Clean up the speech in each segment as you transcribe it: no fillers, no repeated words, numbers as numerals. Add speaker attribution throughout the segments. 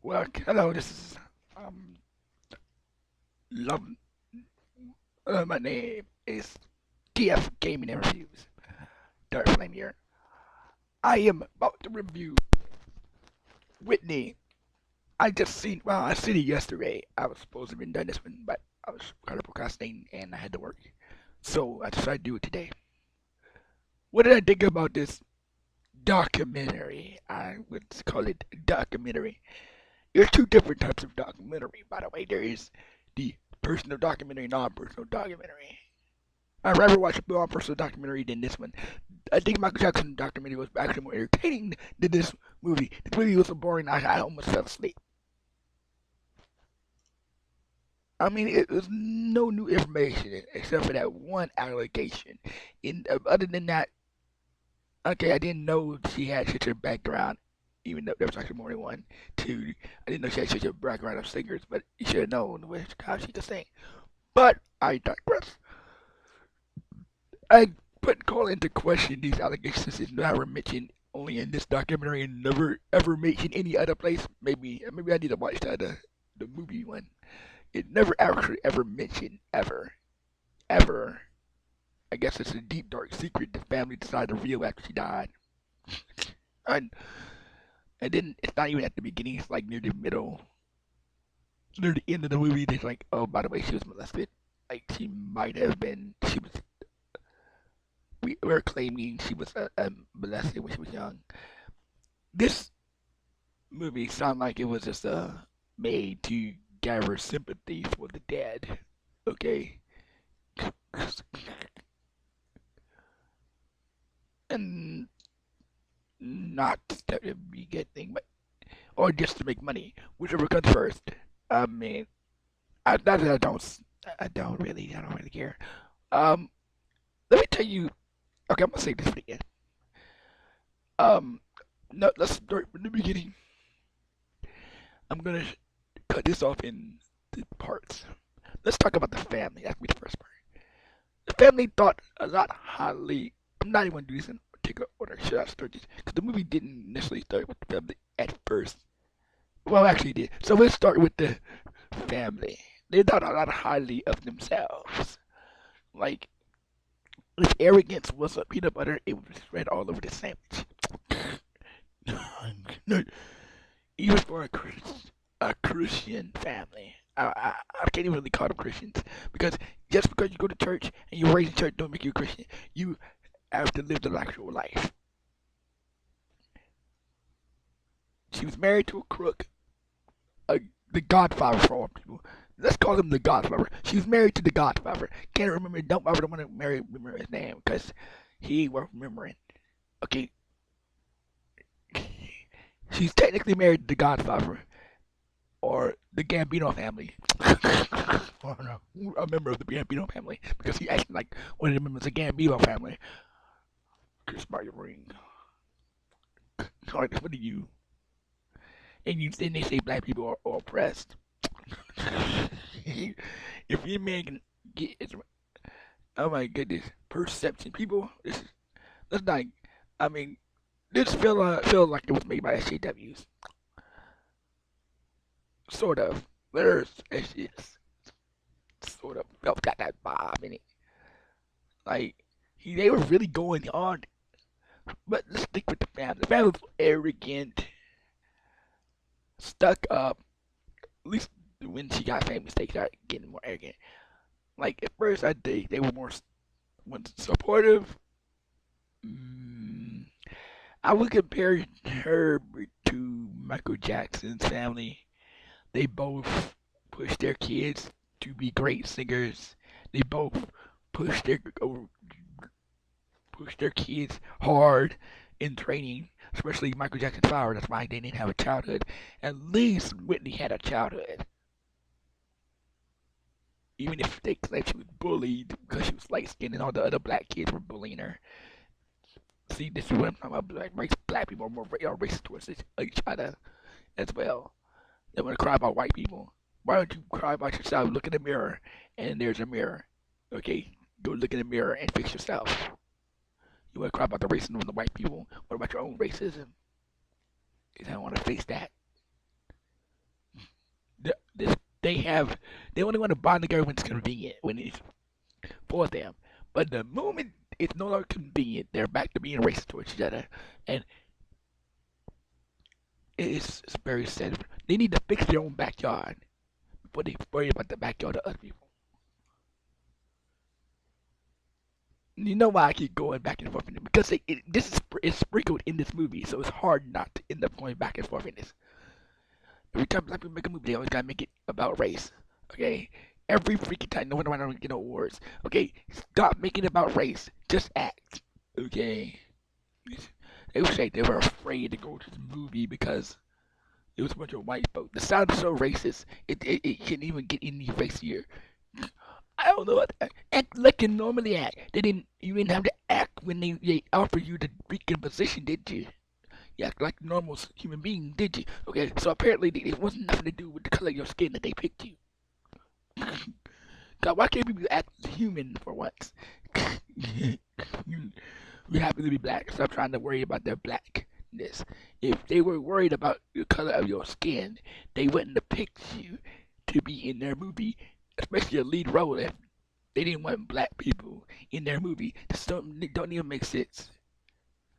Speaker 1: Well, hello, this is um love. My name is TF Gaming and Reviews. Dark Flame here. I am about to review Whitney. I seen it yesterday. I was supposed to have been done this one, but I was kind of procrastinating and I had to work. So I decided to do it today. What did I think about this documentary? I would call it documentary. There's two different types of documentary, by the way. There is the personal documentary, non-personal documentary. I'd rather watch a non-personal documentary than this one. I think Michael Jackson documentary was actually more entertaining than this movie. This movie was so boring I almost fell asleep. I mean, it was no new information except for that one allegation. Other than that, okay, I didn't know she had such a background, even though there was actually more than one. Two, I didn't know she had such a background of singers, but you should have known how she could sing. But I digress. I put call into question these allegations is never mentioned only in this documentary and never ever mentioned any other place. Maybe I need to watch the movie one. It never actually ever mentioned ever. I guess it's a deep dark secret the family decided to reveal after she died. And and then it's not even at the beginning, it's like near the middle, near the end of the movie, they're like, oh by the way she was molested. Like she might have been she was we were claiming she was molested when she was young. This movie sounded like it was just made to gather sympathy for the dead. Okay, and not that it'd be a good thing, but or just to make money, whichever comes first. I mean, not that I don't really care. Um, Let me tell you. Okay, I'm gonna say this again. Um, no, let's start from the beginning. I'm gonna cut this off in the parts. Let's talk about the family. That's the first part. The family thought a lot highly. I'm not even gonna do this in particular order. Should I start this? Because the movie didn't necessarily start with the family at first. Well, actually, it did. So let's start with the family. They thought a lot highly of themselves. Like, if arrogance was a peanut butter, it would spread all over the sandwich. No, even for a Christian family. I can't even really call them Christians because just because you go to church and you're raised in church don't make you a Christian. You have to live the actual life. She was married to a crook, a, the Godfather for all people. Let's call him the Godfather. She was married to the Godfather. Can't remember. Don't ever want to remember his name because he ain't worth remembering. Okay, she's technically married to the Godfather or the Gambino family. Or no, a member of the Gambino family because he acted like one of the members of the Gambino family. Kiss by your ring. What are you? And you then they say black people are oppressed. If your man can get his, oh my goodness, perception, people. Let's not. I mean, this feel like it was made by SJWs, sort of. There's it's sort of felt got that vibe in it. Like they were really going on. But let's stick with the family. The family was arrogant, stuck up. At least when she got famous, they started getting more arrogant. Like at first, I think they were more supportive. Mm, I would compare her to Michael Jackson's family. They both pushed their kids to be great singers. They both pushed their pushed their kids hard in training, especially Michael Jackson's father. That's why they didn't have a childhood. At least Whitney had a childhood. Even if they claim she was bullied because she was light skinned and all the other black kids were bullying her. See, this is what I'm talking about. Black people are more are racist towards each other as well. They want to cry about white people. Why don't you cry about yourself? Look in the mirror, and there's a mirror. Okay, go look in the mirror and fix yourself. You want to cry about the racism of the white people. What about your own racism? Because I don't want to face that. This they have they only want to bond together when it's convenient, when it's for them. But the moment it's no longer convenient, they're back to being racist towards each other, and it's very sad. They need to fix their own backyard before they worry about the backyard of other people. You know why I keep going back and forth in it? Because this is sprinkled in this movie, so it's hard not to end up going back and forth in this. Every time black people make a movie, they always gotta make it about race. Okay? Every freaking time, no wonder why I don't get no awards. Okay? Stop making it about race. Just act. Okay? They would say they were afraid to go to the movie because it was a bunch of white folks. The sound is so racist. It can't even get any racier. I don't know. Act like you normally act. You didn't have to act when they offered you the freaking position, did you? You act like a normal human being, did you? Okay, so apparently it wasn't nothing to do with the color of your skin that they picked you. God, why can't people act human for once? We happen to be black. Stop trying to worry about their blackness. If they were worried about the color of your skin, they wouldn't have picked you to be in their movie, especially a lead role. If they didn't want black people in their movie, this don't even make sense.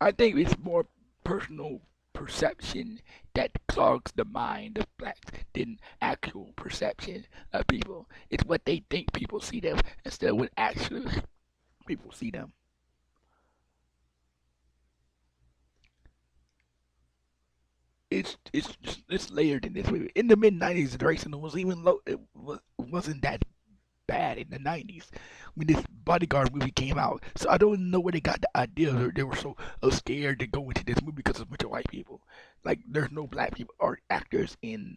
Speaker 1: I think it's more personal perception that clogs the mind of blacks than actual perception of people. It's what they think people see them instead of what actually people see them. It's layered in this movie. In the mid '90s, the racism was even low. Wasn't that bad in the '90s when this Bodyguard movie came out. So I don't know where they got the idea that they were so scared to go into this movie because of a bunch of white people. Like there's no black people or actors in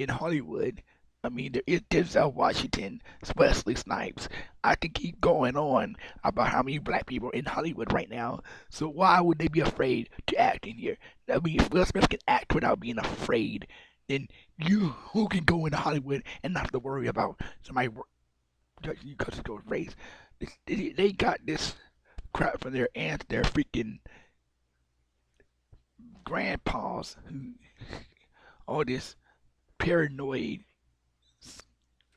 Speaker 1: Hollywood. I mean, there is Denzel Washington, Wesley Snipes. I could keep going on about how many black people are in Hollywood right now. So why would they be afraid to act in here? I mean, if Will Smith can act without being afraid, then you who can go into Hollywood and not have to worry about somebody judging you because of your race. They got this crap from their aunts, their freaking grandpas, who all this paranoid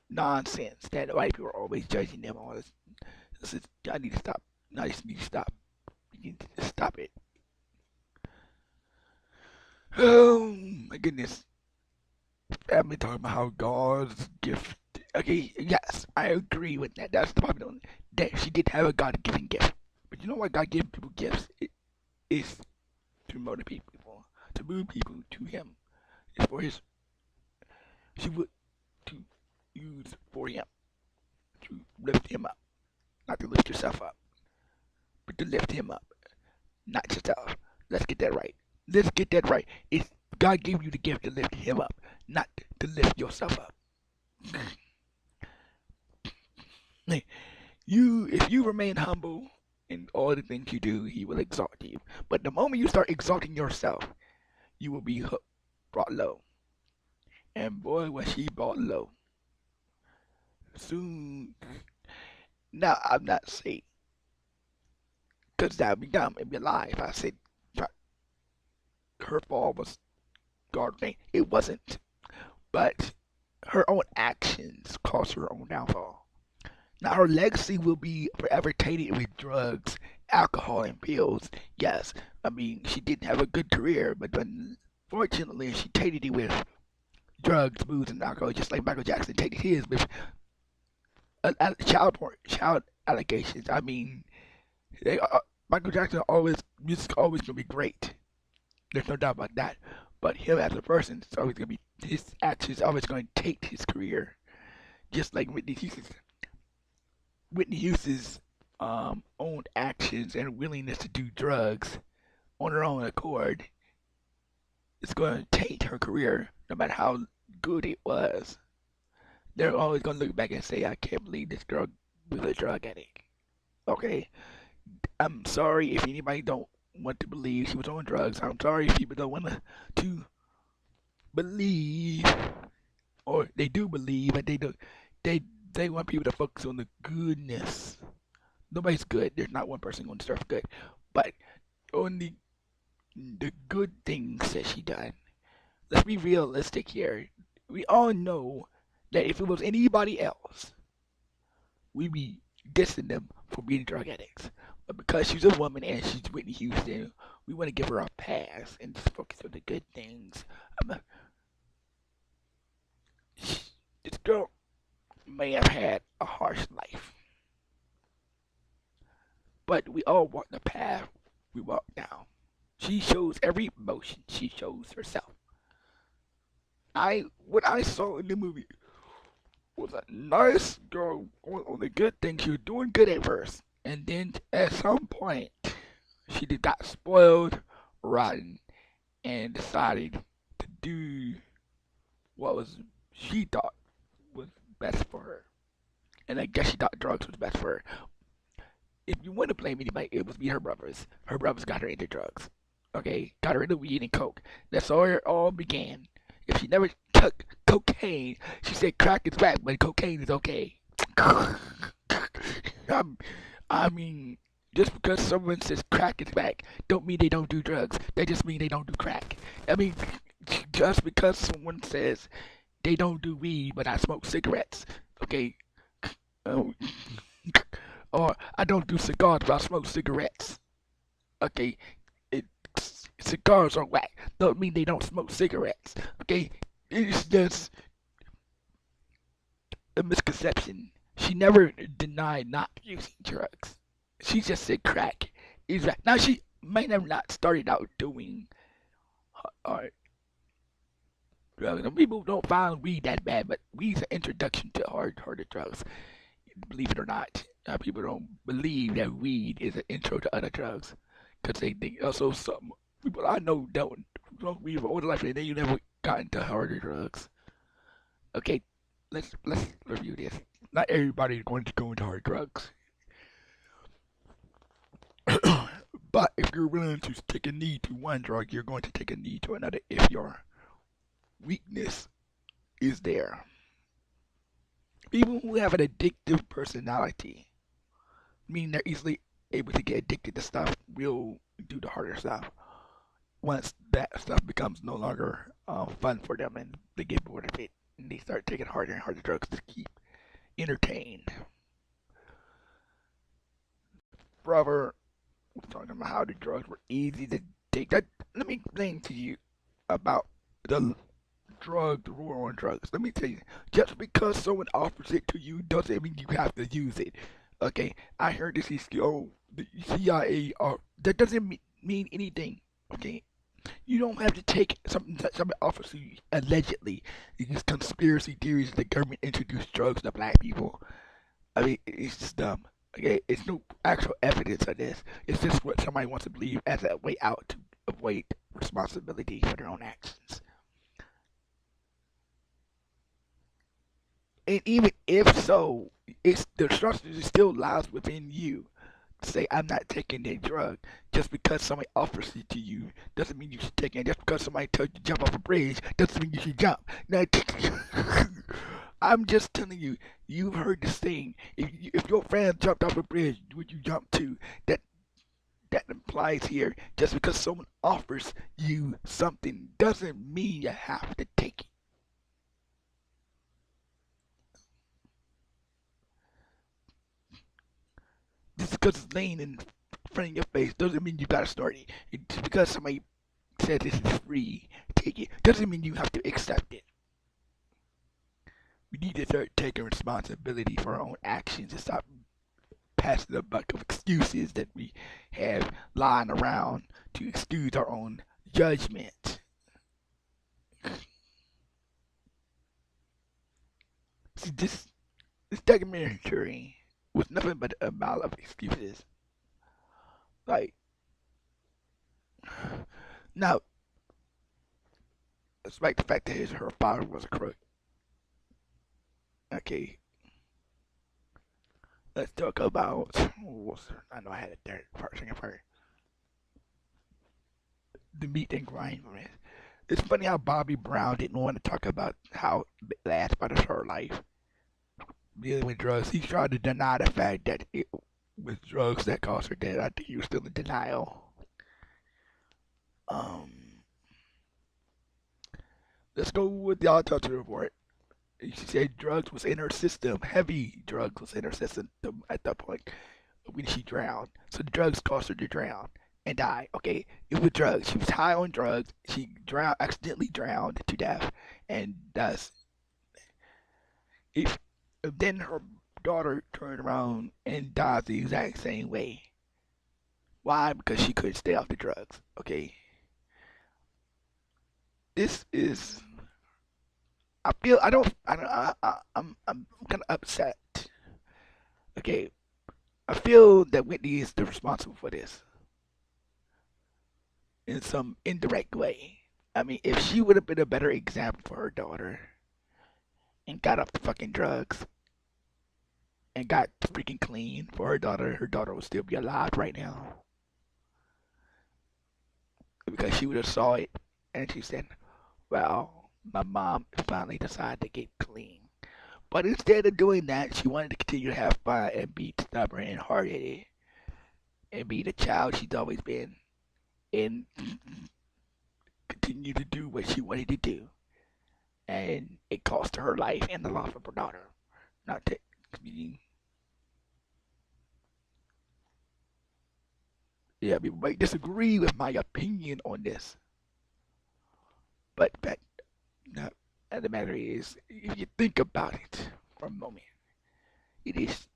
Speaker 1: nonsense that white people are always judging them. All this is, I need to stop. I just need to stop. You need to stop it. Oh my goodness. I've been talking about how God's gift. Okay, yes, I agree with that. That's the problem. That she did have a God-given gift. But you know why God gives people gifts? It is to motivate people, to move people to Him. It's for His. She would to use for Him to lift Him up, not to lift yourself up, but to lift Him up, not yourself. Let's get that right. Let's get that right. It's God gave you the gift to lift Him up, not to lift yourself up. If you remain humble in all the things you do, He will exalt you. But the moment you start exalting yourself, you will be brought low. And boy, was she brought low. Soon. Now, I'm not saying, because that would be dumb. It'd be a lie if I said her fall was God's thing. It wasn't. But her own actions caused her own downfall. Now, her legacy will be forever tainted with drugs, alcohol, and pills. Yes, I mean, she didn't have a good career, but unfortunately, she tainted it with drugs, booze, and alcohol, just like Michael Jackson tainted his with child allegations. I mean, they Michael Jackson always music always gonna be great. There's no doubt about that. But him as a person, it's always gonna be his actions always gonna take his career. Just like Whitney Houston's own actions and willingness to do drugs on her own accord is going to taint her career, no matter how good it was. They're always going to look back and say, I can't believe this girl was a drug addict. Okay? I'm sorry if anybody don't want to believe she was on drugs. I'm sorry if people don't want to believe, or they do believe, but they they want people to focus on the goodness. Nobody's good. There's not one person going to start good, but on the good things that she done. Let's be realistic here. We all know that if it was anybody else, we'd be dissing them for being drug addicts. But because she's a woman and she's Whitney Houston, we want to give her a pass and just focus on the good things. Um, this girl may have had a harsh life, but we all walk the path we walk down. She shows every emotion. She shows herself. What I saw in the movie was a nice girl on the good thing. She was doing good at first, and then at some point, she just got spoiled, rotten, and decided to do what was she thought was best for her. And I guess she thought drugs was best for her. If you want to blame anybody, it was be her brothers. Her brothers got her into drugs. Okay, got her into weed and coke. That's all it all began. If she never took cocaine, she said crack is bad, but cocaine is okay. Um, I mean, just because someone says crack is back, don't mean they don't do drugs. They just mean they don't do crack. I mean, just because someone says they don't do weed, but I smoke cigarettes, okay? Oh, or I don't do cigars, but I smoke cigarettes. Okay, it, cigars are whack. Don't mean they don't smoke cigarettes. Okay, it's just a misconception. She never denied not using drugs. She just said crack is right. Now she might have not started out doing uh, drugs. Some people don't find weed that bad, but weed's an introduction to harder drugs. Believe it or not, people don't believe that weed is an intro to other drugs because they think also some people I know don't smoke weed for older life and they never got into harder drugs. Okay, let's review this. Not everybody is going to go into hard drugs. But if you're willing to take a knee to one drug, you're going to take a knee to another if your weakness is there. People who have an addictive personality, meaning they're easily able to get addicted to stuff, will do the harder stuff. Once that stuff becomes no longer fun for them and they get bored of it, and they start taking harder and harder drugs to keep entertained. Brother was talking about how the drugs were easy to take. That let me explain to you about the the war on drugs. Let me tell you, just because someone offers it to you doesn't mean you have to use it. Okay, I heard this is the CIA. That doesn't mean anything. Okay, you don't have to take something that somebody offers you allegedly. These conspiracy theories that the government introduced drugs to black people. I mean, it's just dumb. Okay, it's no actual evidence of this. It's just what somebody wants to believe as a way out to avoid responsibility for their own actions. And even if so, it's the structure still lies within you. Say I'm not taking that drug just because somebody offers it to you doesn't mean you should take it. Just because somebody tells you to jump off a bridge doesn't mean you should jump. Now, I'm just telling you, you've heard this saying. If your friend jumped off a bridge, would you jump too? That implies here just because someone offers you something doesn't mean you have to take it. Just because it's laying in front of your face doesn't mean you gotta start it. Just because somebody said this is free, take it, doesn't mean you have to accept it. We need to start taking responsibility for our own actions and stop passing the buck of excuses that we have lying around to excuse our own judgment. See, this documentary was nothing but a mile of excuses. Like, now, despite the fact that her father was a crook, okay, let's talk about. I know I had a third part, second part. The meat and grind from it. It's funny how Bobby Brown didn't want to talk about how the last part of her life dealing with drugs. He tried to deny the fact that it was drugs that caused her death. I think he was still in denial. Um, Let's go with the autopsy report. She said drugs was in her system. Heavy drugs was in her system at that point when she drowned. So the drugs caused her to drown and die. Okay, it was drugs. She was high on drugs. She drowned, accidentally drowned to death, and thus, if then her daughter turned around and died the exact same way. Why? Because she couldn't stay off the drugs. Okay, this is. I feel I'm kind of upset. Okay, I feel that Whitney is the responsible for this in some indirect way. I mean, if she would have been a better example for her daughter and got off the fucking drugs and got freaking clean for her daughter would still be alive right now because she would have saw it and she said, "Well, my mom finally decided to get clean." But instead of doing that, she wanted to continue to have fun and be stubborn and hard-headed and be the child she's always been and continue to do what she wanted to do. And it cost her her life and the loss of her daughter. Not to, yeah, people might disagree with my opinion on this, but no, the matter is, if you think about it for a moment, it is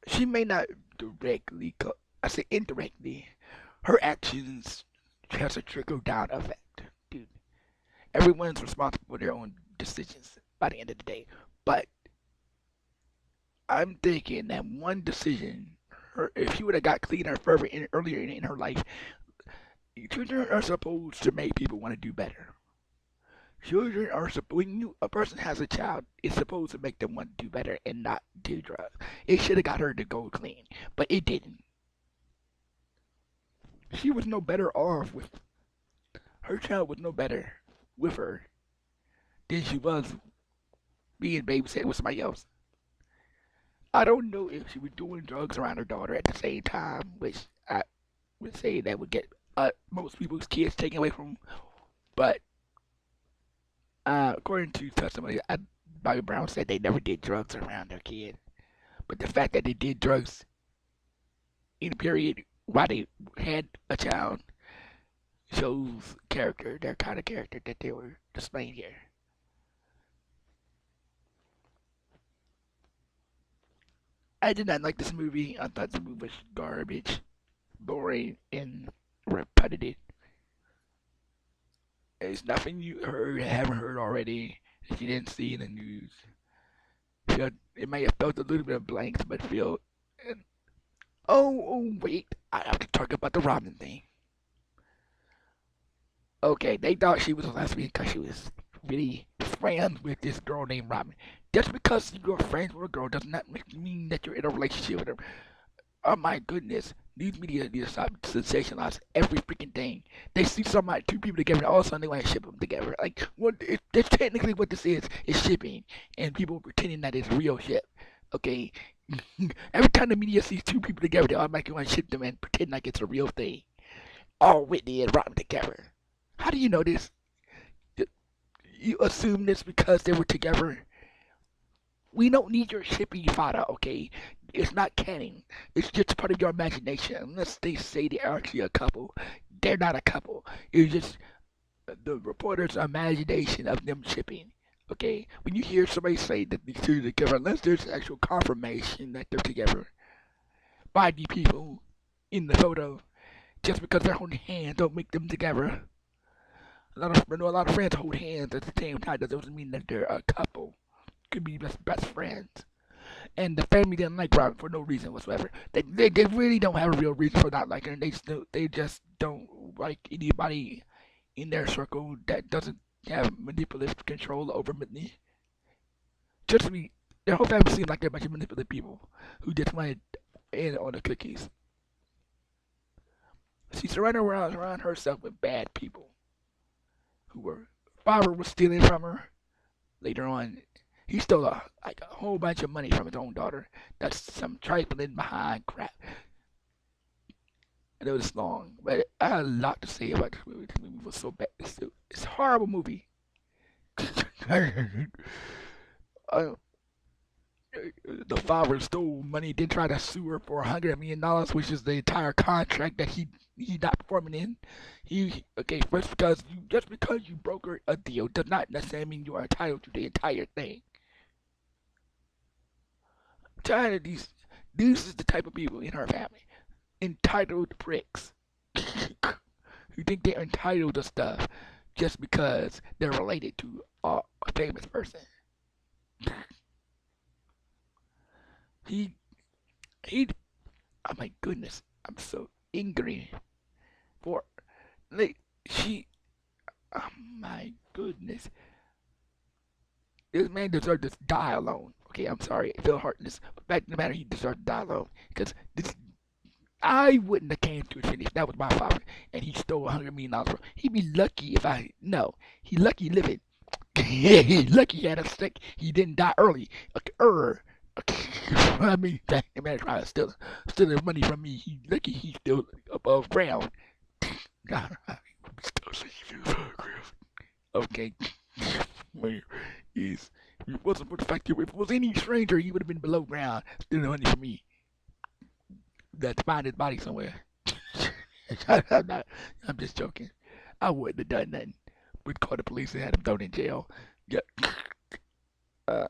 Speaker 1: she may not directly, I say indirectly, her actions has a trickle down effect, dude. Everyone's responsible for their own decisions by the end of the day, but I'm thinking that one decision, if she would have got cleaner further earlier in her life, children are supposed to make people want to do better. Children are when a person has a child, it's supposed to make them want to do better and not do drugs. It should have got her to go clean, but it didn't. She was no better off with her child was no better with her than she was being babysat with somebody else. I don't know if she was doing drugs around her daughter at the same time, which I would say that would get most people's kids taken away from. But according to testimony, Bobby Brown said they never did drugs around their kid. But the fact that they did drugs in a period while they had a child shows character, their kind of character that they were displaying here. I did not like this movie. I thought the movie was garbage, boring, and repetitive. It's nothing you haven't heard already that you didn't see in the news. It may have felt a little bit of blanks, but feel. And, wait, I have to talk about the Robin thing. Okay, they thought she was a lesbian because she was really friends with this girl named Robin. Just because you're friends with a girl does not mean that you're in a relationship with her. Oh my goodness, these media need to stop sensationalize every freaking thing. They see somebody, two people together, and all of a sudden they want to ship them together. Like, that's technically what this is shipping, and people pretending that it's real shit. Okay, every time the media sees two people together, they automatically want to ship them and pretend like it's a real thing. All Whitney and Robin together. How do you know this? You assume this because they were together. We don't need your shipping fodder, okay? It's not canon. It's just part of your imagination. Unless they say they're actually a couple, they're not a couple. It's just the reporter's imagination of them shipping. Okay? When you hear somebody say that these two are together, unless there's actual confirmation that they're together by the people in the photo, just because they're holding hands don't make them together. I know a lot of friends hold hands at the same time. That doesn't mean that they're a couple. Could be just best friends. And the family didn't like Robin for no reason whatsoever. They really don't have a real reason for not liking her. They just don't like anybody in their circle that doesn't have manipulative control over Whitney. Just to me, their whole family seems like they're a bunch of manipulative people who just wanted in on the cookies. She surrounded around herself with bad people who were father was stealing from her. Later on, he stole like a whole bunch of money from his own daughter. That's some trifling behind crap. And it was long, but I had a lot to say about this movie. This movie was so bad. It's a horrible movie. uh, the father stole money, then tried to sue her for $100 million, which is the entire contract that he not performing in. He okay, first because just because you broker a deal does not necessarily mean you are entitled to the entire thing. I'm tired of these is the type of people in our family. Entitled pricks. Who think they're entitled to stuff just because they're related to a famous person. He he oh my goodness, I'm so angry for like she oh my goodness. This man deserved to die alone. Okay, I'm sorry, Phil Hartness. But fact of the matter, he deserved to die alone. Because this I wouldn't have came to his finish. That was my father. And he stole $100 million. He'd be lucky if I no. He lucky living. He lucky he had a stick. He didn't die early. Okay, I mean, that man trying to steal his money from me. He lucky he's still above ground. God, okay. He's, if it wasn't for the fact that if it was any stranger, he would have been below ground stealing money from me. That's find his body somewhere. I'm not. I'm just joking. I wouldn't have done nothing. We'd call the police and had him thrown in jail. Yeah. Uh,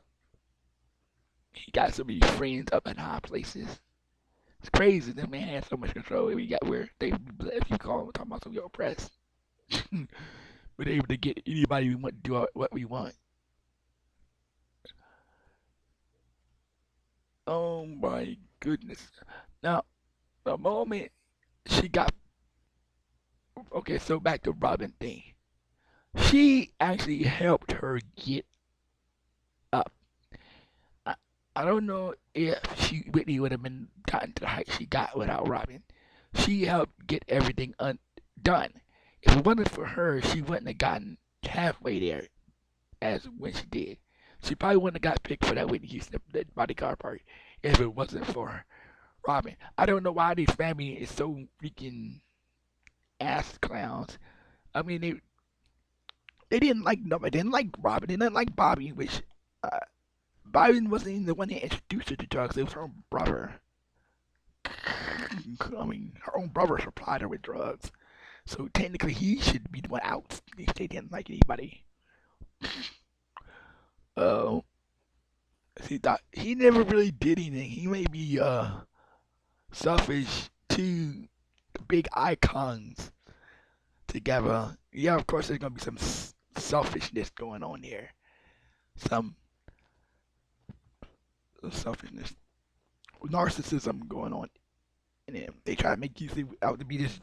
Speaker 1: he got so many friends up in high places. It's crazy. That man had so much control. We got where they, if you call him, talking about some your press. We're able to get anybody we want to do what we want. Oh my goodness. Now, the moment she got okay, so back to Robin thing. She actually helped her get up. I, I don't know if Whitney would have been gotten to the height she got without Robin. She helped get everything done. If it wasn't for her, she wouldn't have gotten halfway there as when she did. She probably wouldn't have got picked for that Whitney Houston that bodyguard part if it wasn't for Robin. I don't know why this family is so freaking ass clowns. I mean, they didn't like nobody. They didn't like Robin. They didn't like Bobby, which uh, Bobby wasn't even the one that introduced her to drugs. It was her own brother. I mean, her own brother supplied her with drugs. So technically, he should be the one out if they didn't like anybody. Uh, see, that he never really did anything. He may be selfish to big icons together. Yeah, of course, there's gonna be some selfishness going on here. Some selfishness, narcissism going on in him. They try to make you see out to be this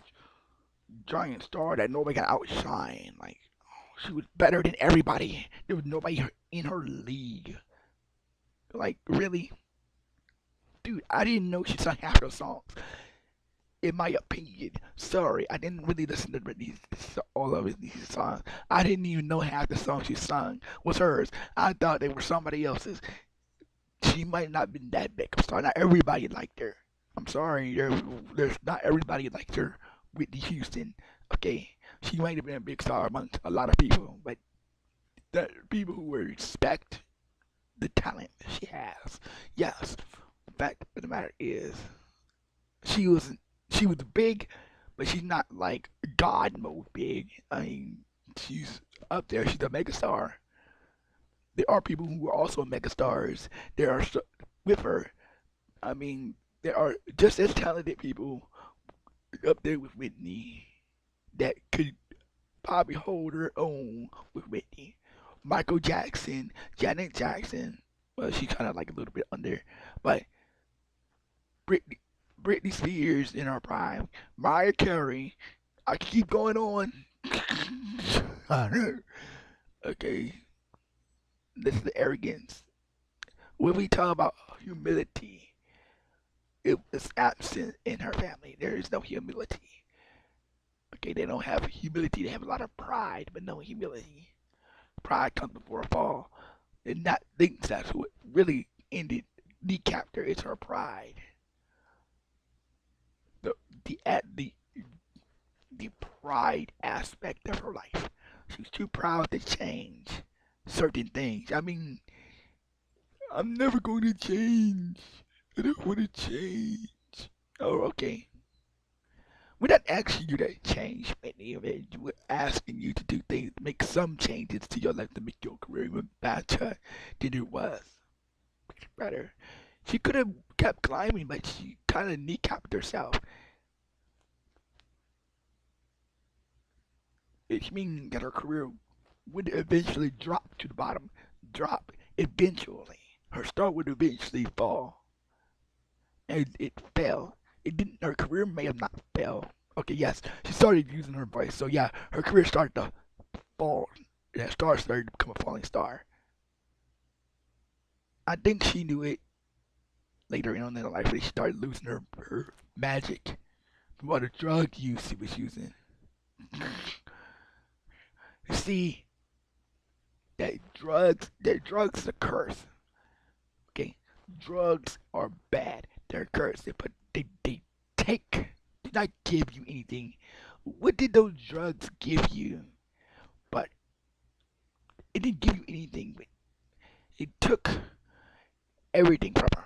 Speaker 1: giant star that nobody can outshine. Like, oh, she was better than everybody. There was nobody in her league. Like, really? Dude, I didn't know she sang half her songs. In my opinion, sorry, I didn't really listen to all of these songs. I didn't even know half the songs she sung was hers. I thought they were somebody else's. She might not have been that big of a star. Not everybody liked her. I'm sorry, there's not everybody liked her. Whitney Houston, okay, she might have been a big star amongst a lot of people, but the people who respect the talent she has, yes. The fact of the matter is, she was she was big, but she's not like God mode big. I mean, she's up there. She's a megastar. There are people who are also megastars. There are with her. I mean, there are just as talented people up there with Whitney that could probably hold her own with Whitney. Michael Jackson, Janet Jackson. Well, she's kind of like a little bit under, but Britney, Britney Spears in her prime, Mariah Carey. I can keep going on. Okay, this is the arrogance. When we talk about humility, it was absent in her family. There is no humility. Okay, they don't have humility. They have a lot of pride, but no humility. Pride comes before a fall. And that thinks that's what really ended, decapped her. It's her pride. The the the the pride aspect of her life. She's too proud to change. certain things. I mean, I'm never going to change. I don't want to change. Oh, okay. We're not asking you to change, Whitney. I mean, we're asking you to do things, make some changes to your life to make your career even better than it was. Better. She could have kept climbing, but she kind of kneecapped herself. Which means that her career would eventually drop to the bottom. Drop eventually. Her star would eventually fall. And it fell. It didn't. Her career may have not fell. Okay, yes, she started using her voice. So yeah, her career started to fall. That star started to become a falling star. I think she knew it later on in her life when she started losing her magic from all the drug use she was using. You see, that drugs are a curse. Okay, drugs are bad. They're a curse. They take, did not give you anything. What did those drugs give you? But it didn't give you anything. It took everything from her.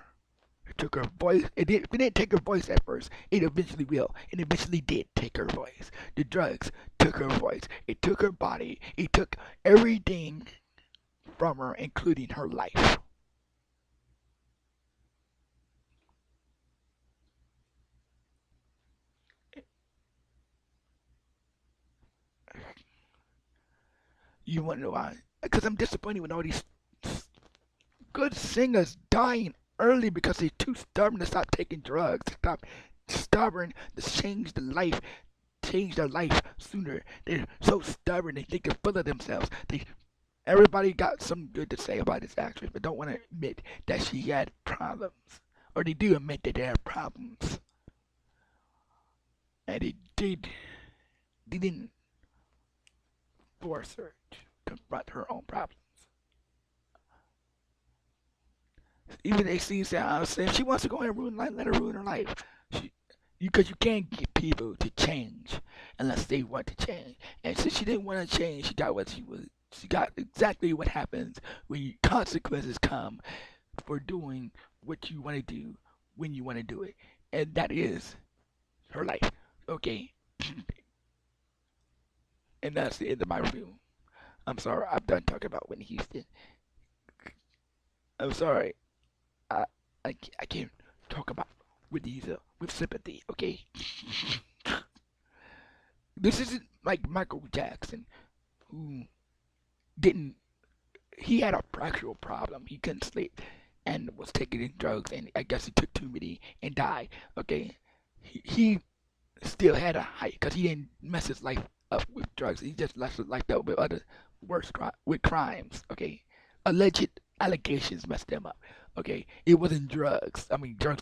Speaker 1: It took her voice. It didn't take her voice at first. It eventually will. It eventually did take her voice. The drugs took her voice. It took her body. It took everything from her, including her life. You want to know why? Because I'm disappointed with all these good singers dying early because they're too stubborn to stop taking drugs. Stop stubborn to change their life sooner. They're so stubborn. They think they're full of themselves. Everybody got something good to say about this actress, but don't want to admit that she had problems, or they do admit that they have problems, and they didn't force her to confront her own problems. Even they see say, I'm saying she wants to go ahead and ruin life, let her ruin her life. She, because you can't get people to change unless they want to change. And since she didn't want to change, she got what she was. She got exactly what happens when consequences come for doing what you want to do when you want to do it, and that is her life. Okay, and that's the end of my review. I'm sorry, I'm done talking about Whitney Houston. I'm sorry, I I can't talk about Whitney with sympathy. Okay, this isn't like Michael Jackson who didn't. He had a actual problem. He couldn't sleep and was taking in drugs, and I guess he took too many and died. Okay, he still had a height because he didn't mess his life up with drugs. He just messed his life up with other with crimes. Okay, alleged allegations messed him up. Okay, it wasn't drugs. I mean, drugs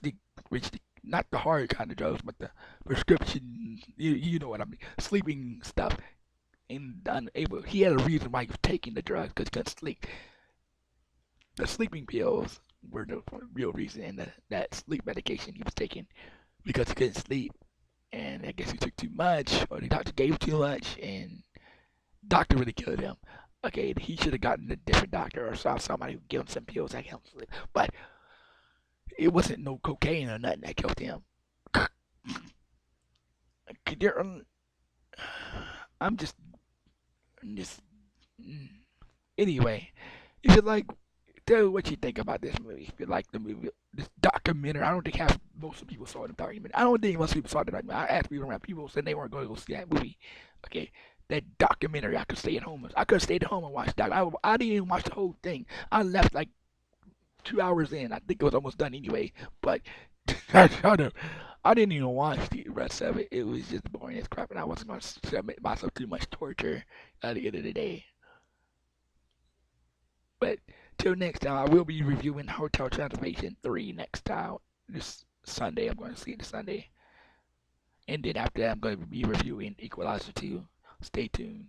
Speaker 1: which not the hard kind of drugs, but the prescription. You know what I mean? Sleeping stuff. And unable. He had a reason why he was taking the drugs because he couldn't sleep. The sleeping pills were the real reason, and that sleep medication he was taking because he couldn't sleep, and I guess he took too much, or the doctor gave too much, and doctor really killed him. Okay, he should have gotten a different doctor or saw somebody who gave him some pills that helped him sleep. But it wasn't no cocaine or nothing that killed him. I'm just. Mm. Anyway, if you like, tell me what you think about this movie. If you like the movie, this documentary, I don't think half most of people saw the documentary. I don't think most people saw the documentary. I asked people around, people said they weren't going to go see that movie. Okay, that documentary, I could stay at home. I could have stayed at home and watched that. I didn't even watch the whole thing. I left like 2 hours in. I think it was almost done anyway. But I didn't even watch the rest of it. It was just boring as crap, and I wasn't going to submit myself to much torture at the end of the day. But till next time, I will be reviewing Hotel Transformation 3 next time. This Sunday, I'm going to see it this Sunday. And then after that, I'm going to be reviewing Equalizer 2. Stay tuned.